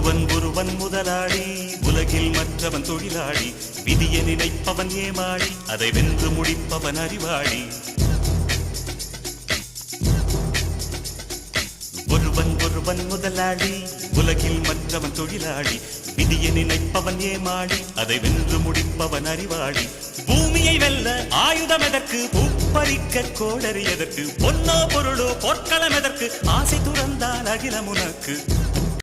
ஒருவன் முதலாளி, உலகில் மற்றவன் தொழிலாளி. விதியை நினைப்பவன் ஏமாளி, அதை வென்று முடிப்பவன் அறிவாளி. ஒருவன் முதலாளி, உலகில் மற்றவன் தொழிலாளி. விதியை நினைப்பவன் ஏமாளி, அதை வென்று முடிப்பவன் அறிவாளி. பூமியை வெல்ல ஆயுதம் எதற்கு, பூப்பறிக்க கோடரி எதற்கு, பொன்னோ பொருளோ பொற்களம் எதற்கு, ஆசை துறந்தால் அகிலம் உனக்கு.